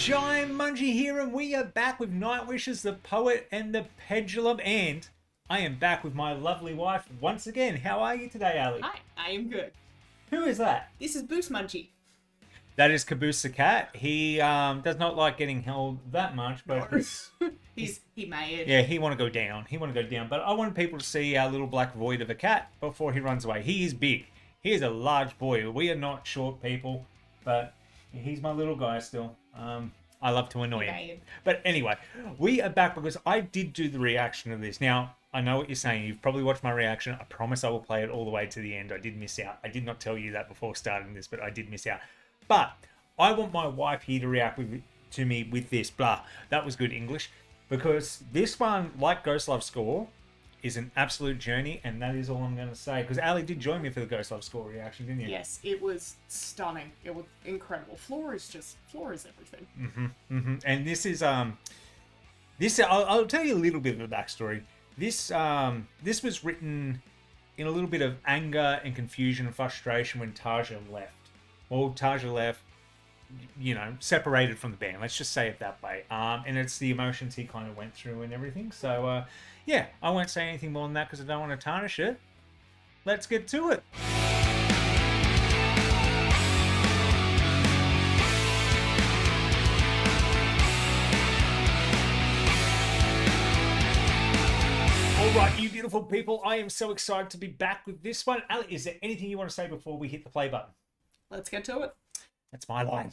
Jaimunji here, and we are back with Nightwish as the poet and the pendulum, and I am back with my lovely wife once again. How are you today, Ali? Hi, I am good. Who is that? This is Boosmunji. That is Caboose the cat. He does not like getting held that much, but He made. yeah, he want to go down. But I want people to see our little black void of a cat before he runs away. He is big. He is a large boy. We are not short people, but he's my little guy still. I love to annoy him. But anyway, we are back because I did do the reaction of this. Now, I know what you're saying. You've probably watched my reaction. I promise I will play it all the way to the end. I did miss out. I did not tell you that before starting this, but I did miss out. But I want my wife here to react to me with this. Blah. That was good English. Because this one, like Ghost Love Score, is an absolute journey, and that is all I'm going to say. Because Ali did join me for the Ghost Love Score reaction, didn't you? Yes, it was stunning. It was incredible. Floor is everything. And this is I'll tell you a little bit of the backstory. This was written in a little bit of anger and confusion and frustration when Taja left. Well, Taja left, separated from the band. Let's just say it that way. And it's the emotions he kind of went through and everything. So, yeah, I won't say anything more than that because I don't want to tarnish it. Let's get to it. All right, you beautiful people, I am so excited to be back with this one. Ali, is there anything you want to say before we hit the play button? Let's get to it. That's my line.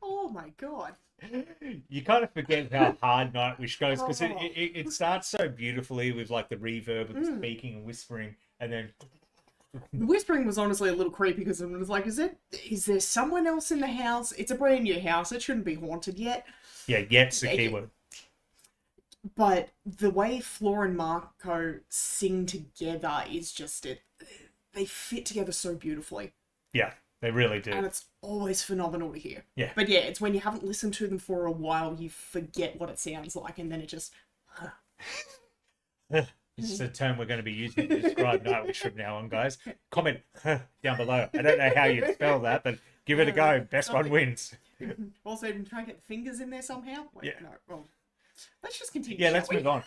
Oh my god. You kind of forget how hard Nightwish goes because it starts so beautifully with like the reverb and the speaking and whispering, and then The whispering was honestly a little creepy because it was like, is there someone else in the house? It's a brand new house. It shouldn't be haunted yet. Yeah, yet's the key word. But the way Flora and Marko sing together is just it. They fit together so beautifully. Yeah, they really do. And it's always phenomenal to hear. Yeah. But yeah, it's when you haven't listened to them for a while, you forget what it sounds like, and then it just... This is a term we're going to be using to describe Nightwish from now on, guys. Comment down below. I don't know how you spell that, but give it a go. Best one wins. Also, even try and get the fingers in there somehow. Wait, Yeah. No, wrong. Let's just continue. Yeah, let's move on.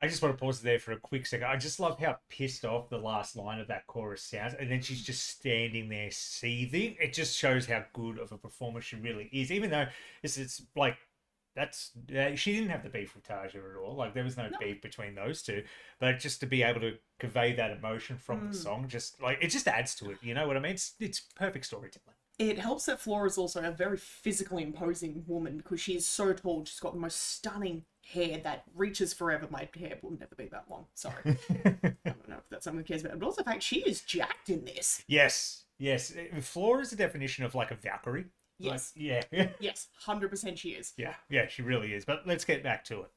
I just want to pause there for a quick second. I just love how pissed off the last line of that chorus sounds, and then she's just standing there seething. It just shows how good of a performer she really is, even though it's like she didn't have the beef with Taja at all. Like there was no beef between those two, but just to be able to convey that emotion from the song, just like it just adds to it. You know what I mean? It's perfect storytelling. It helps that Flora is also a very physically imposing woman because she is so tall. She's got the most stunning hair that reaches forever. My hair will never be that long. Sorry. I don't know if that's something who cares about. But also the fact she is jacked in this. Yes. Flora is the definition of like a Valkyrie. Yes. Like, yeah. Yes, 100% she is. Yeah, she really is. But let's get back to it.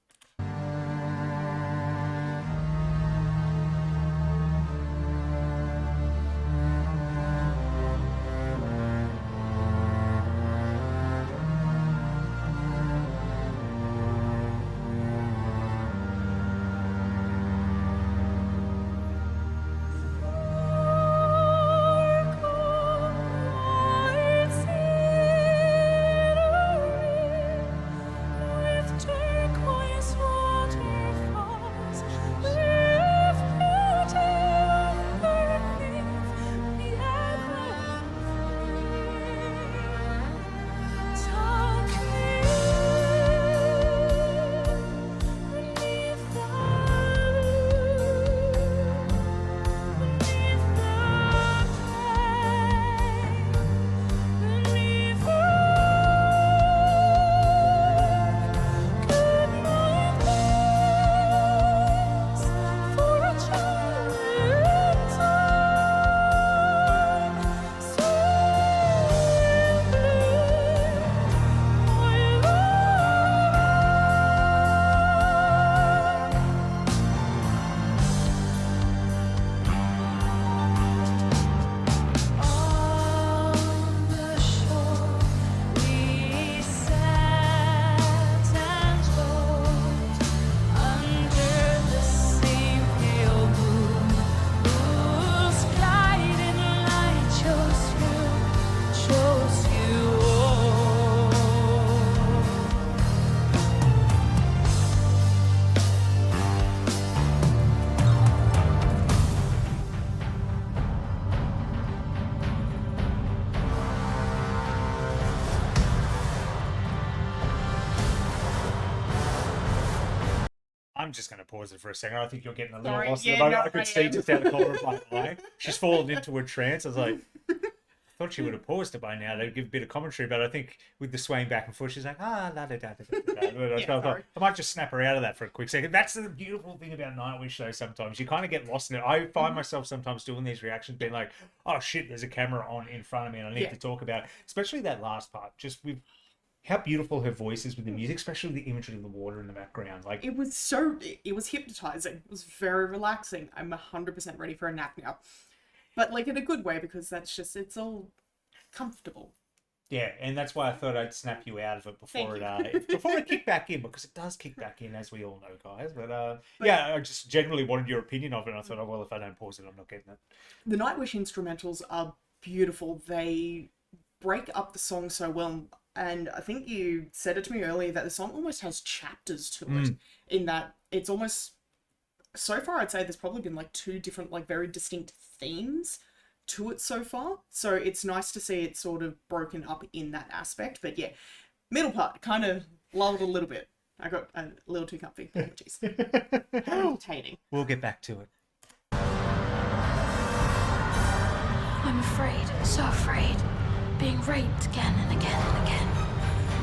I'm just going to pause it for a second. I think you're getting a little Sorry, lost. yeah, At the moment. no, I could I see am. just out the corner of my eye. She's fallen into a trance. I was like, I thought she would have paused it by now to give a bit of commentary, but I think with the swaying back and forth, she's like, ah, la da da da da da. Yeah, sorry. I might just snap her out of that for a quick second. That's the beautiful thing about Nightwish, though. Sometimes you kind of get lost in it. I find myself sometimes doing these reactions, being like, oh shit, there's a camera on in front of me, and I need to talk about it. Especially that last part, just with how beautiful her voice is with the music, especially the imagery of the water in the background. Like, It was hypnotizing. It was very relaxing. I'm 100% ready for a nap now. But like in a good way, because it's all comfortable. yeah, and that's why I thought I'd snap you out of it before Thank it before it kicked back in, because it does kick back in, as we all know, guys. But yeah, I just generally wanted your opinion of it, and I thought, oh well, if I don't pause it, I'm not getting it. The Nightwish instrumentals are beautiful. They break up the song so well. And I think you said it to me earlier that the song almost has chapters to it, in that it's almost, so far I'd say there's probably been like 2 different, like very distinct themes to it so far. So it's nice to see it sort of broken up in that aspect. But yeah, middle part, kind of lulled a little bit. I got a little too comfy. Apologies. Entertaining. We'll get back to it. I'm afraid, so afraid, being raped again and again and again.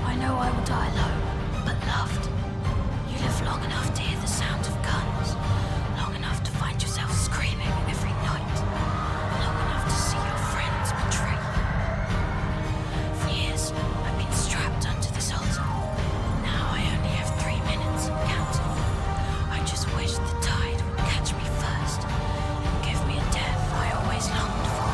I know I will die alone, but loved. You live long enough to hear the sound of guns, long enough to find yourself screaming every night, long enough to see your friends betray you. For years, I've been strapped onto this altar. Now I only have 3 minutes, counting. I just wish the tide would catch me first and give me a death I always longed for.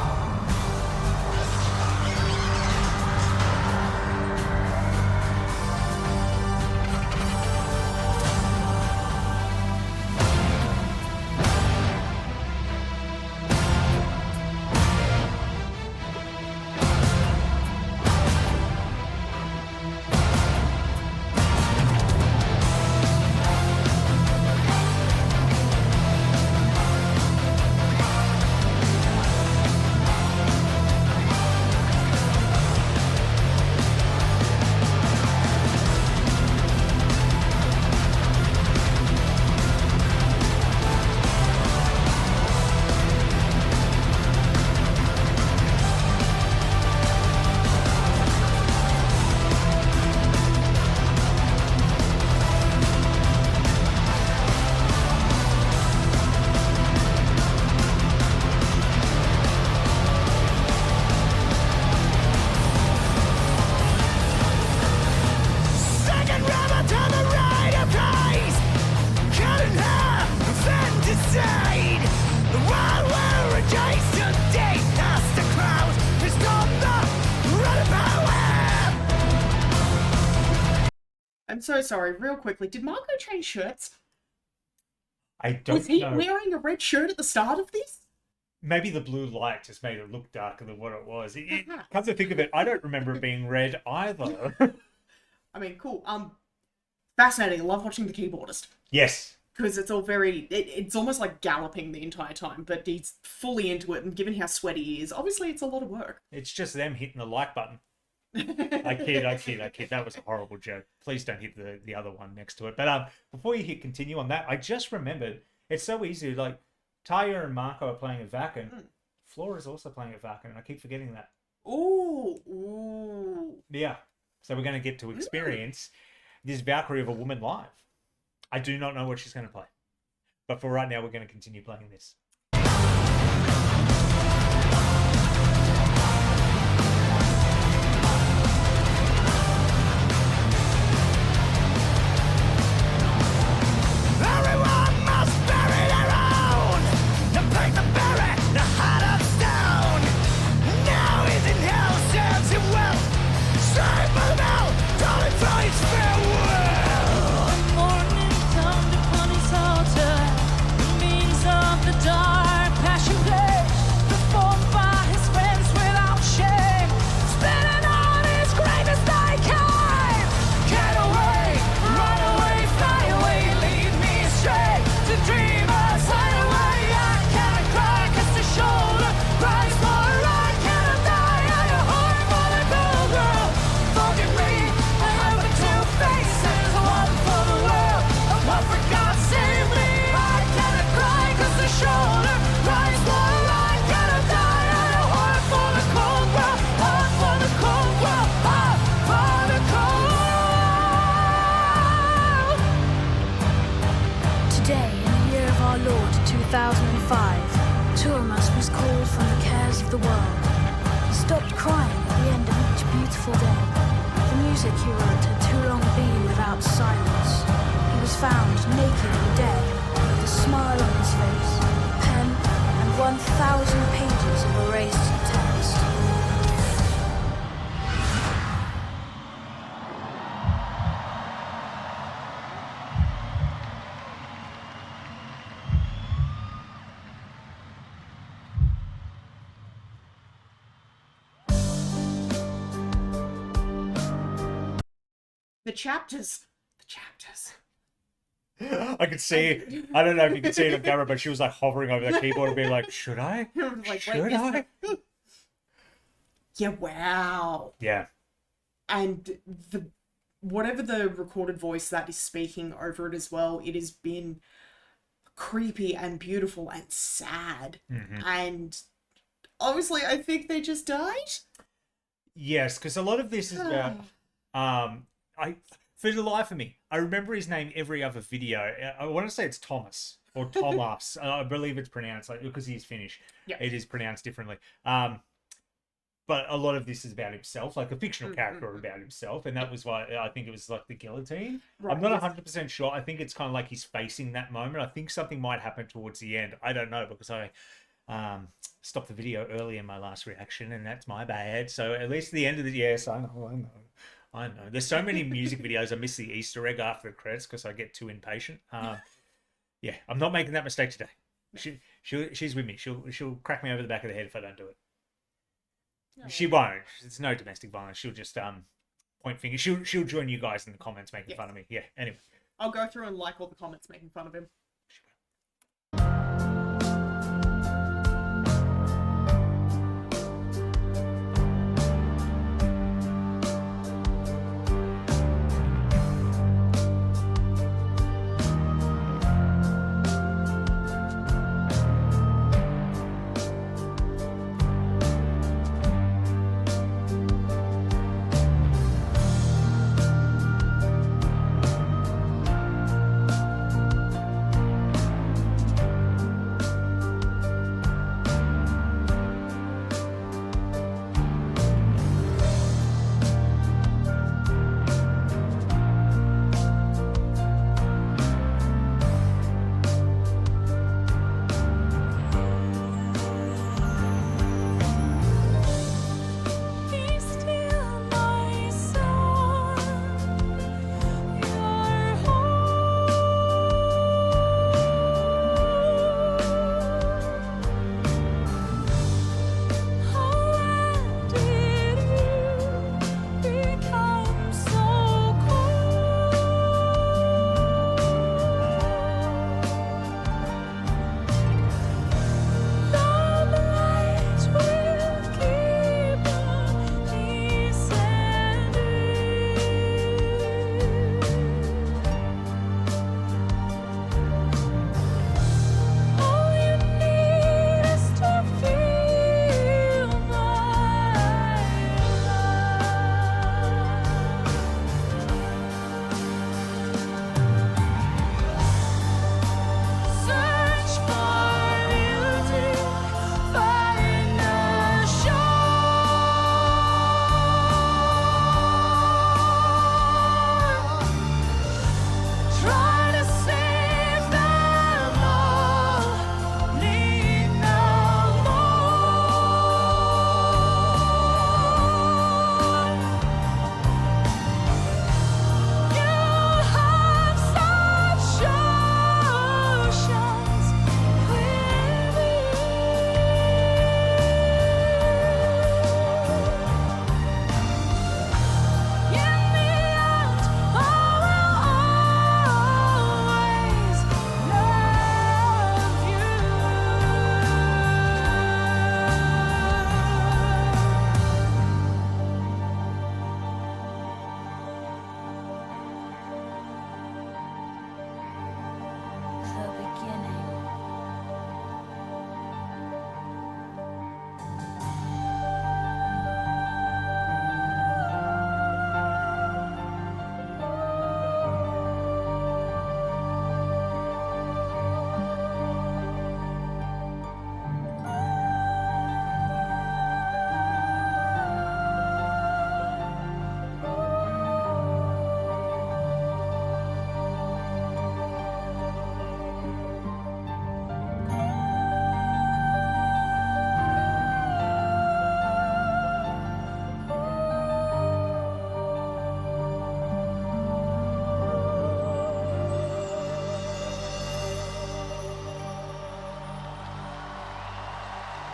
I'm so sorry, real quickly. Did Marco change shirts? I don't Was he know. wearing a red shirt at the start of this? Maybe the blue light just made it look darker than what it was. Perhaps. Come to think of it, I don't remember it being red either. I mean, cool. Fascinating. I love watching the keyboardist. Yes. Because it's all very... it's almost like galloping the entire time, but he's fully into it, and given how sweaty he is, obviously it's a lot of work. It's just them hitting the like button. I kid. That was a horrible joke. Please don't hit the other one next to it. But before you hit continue on that, I just remembered, it's so easy. Like, Taya and Marco are playing a Vakken. Flora's also playing a Vakken, and I keep forgetting that. Ooh. Yeah. So we're going to get to experience this Valkyrie of a woman live. I do not know what she's going to play. But for right now, we're going to continue playing this. The morning dawned upon his altar, the means of the dark. 2005, Tuomas was called from the cares of the world. He stopped crying at the end of each beautiful day. The music he wrote had too long been without silence. He was found naked and dead, with a smile on his face, a pen, and 1,000 pages of erased text. The chapters. The chapters. I could see, I don't know if you could see it on camera, but she was like hovering over the keyboard and being like, should I? Like, Should wait, yes, I? no. Yeah, wow. Yeah. And the whatever the recorded voice that is speaking over it as well, it has been creepy and beautiful and sad. And obviously I think they just died. Yes, because a lot of this is about, for the life of me, I remember his name every other video. I want to say it's Thomas or Thomas. I believe it's pronounced like, because he's Finnish. Yeah. It is pronounced differently. But a lot of this is about himself, like a fictional character about himself, and that was why I think it was like the guillotine. Right, I'm not yes. 100% sure. I think it's kind of like he's facing that moment. I think something might happen towards the end. I don't know, because I stopped the video early in my last reaction, and that's my bad. So at least the end of the yes, I know. There's so many music videos. I miss the Easter egg after the credits because I get too impatient. Yeah, I'm not making that mistake today. She's with me. She'll crack me over the back of the head if I don't do it. No. She won't. It's no domestic violence. She'll just point fingers. She'll join you guys in the comments making fun of me. Yeah. Anyway, I'll go through and like all the comments making fun of him.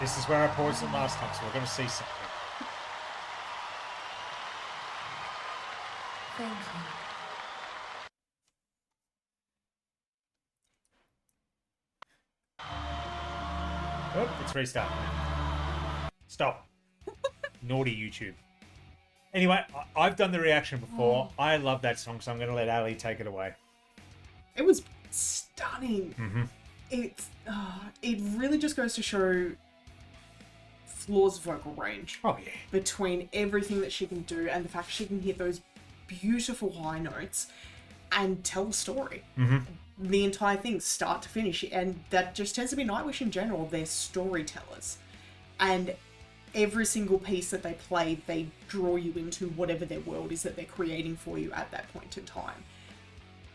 This is where I paused it last time, so we're going to see something. Thank you. Oh, it's restarting. Stop. Naughty YouTube. Anyway, I've done the reaction before. I love that song, so I'm going to let Ali take it away. It was stunning. Mm-hmm. It really just goes to show Floor's vocal range. Oh, yeah. Between everything that she can do and the fact she can hit those beautiful high notes and tell a story. Mm-hmm. The entire thing, start to finish. And that just tends to be Nightwish in general. They're storytellers. And every single piece that they play, they draw you into whatever their world is that they're creating for you at that point in time.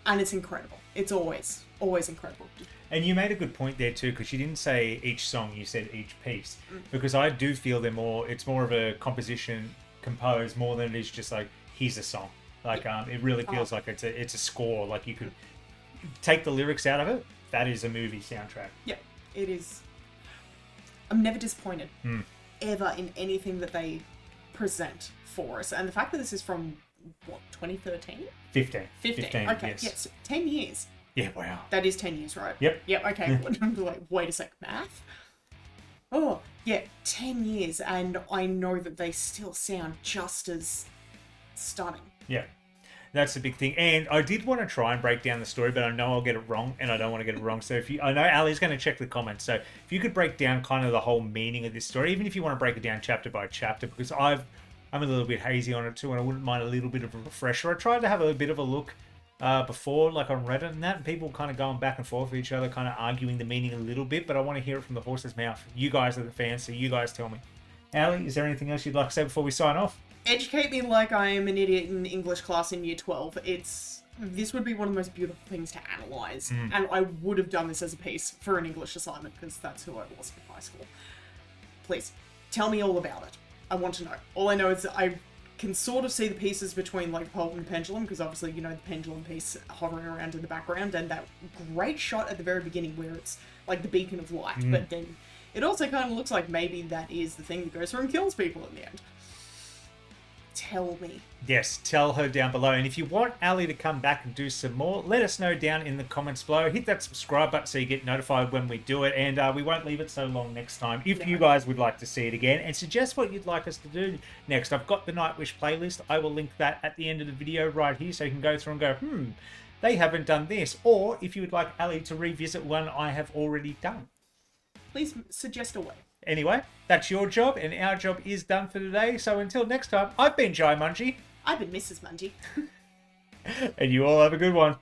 And it's incredible. It's always incredible. And you made a good point there too, because you didn't say each song, you said each piece. Because I do feel it's more of a composition composed more than it is just like, here's a song. Like, it really feels like it's a score. Like, you could take the lyrics out of it, that is a movie soundtrack. Yeah, it is. I'm never disappointed ever in anything that they present for us. And the fact that this is from, what, 2013? 15. Okay, yes. 10 years. Yeah, wow. That is 10 years, right? Yep. Okay. I'm like, wait a sec, math? Oh, yeah, 10 years, and I know that they still sound just as stunning. Yeah. That's the big thing. And I did want to try and break down the story, but I know I'll get it wrong, and I don't want to get it wrong. So I know Ali's going to check the comments. So if you could break down kind of the whole meaning of this story, even if you want to break it down chapter by chapter, because I'm a little bit hazy on it too, and I wouldn't mind a little bit of a refresher. I tried to have a bit of a look before, like on Reddit and that, and people kind of going back and forth with each other, kind of arguing the meaning a little bit, but I want to hear it from the horse's mouth. You guys are the fans, so you guys tell me. Ali, is there anything else you'd like to say before we sign off? Educate me like I am an idiot in English class in year 12. This would be one of the most beautiful things to analyse. And I would have done this as a piece for an English assignment because that's who I was in high school. Please, tell me all about it. I want to know. All I know is that I can sort of see the pieces between like Pulp and Pendulum, because obviously, you know, the Pendulum piece hovering around in the background, and that great shot at the very beginning where it's like the beacon of light, but then it also kind of looks like maybe that is the thing that goes through and kills people in the end. Tell me. Yes, tell her down below. And if you want Ali to come back and do some more, let us know down in the comments below. Hit that subscribe button so you get notified when we do it. And we won't leave it so long next time. If you guys would like to see it again and suggest what you'd like us to do next, I've got the Nightwish playlist. I will link that at the end of the video right here so you can go through and go, they haven't done this. Or if you would like Ali to revisit one I have already done. Please suggest a way. Anyway, that's your job, and our job is done for today. So until next time, I've been Jaimunji. I've been Mrs. Munji. And you all have a good one.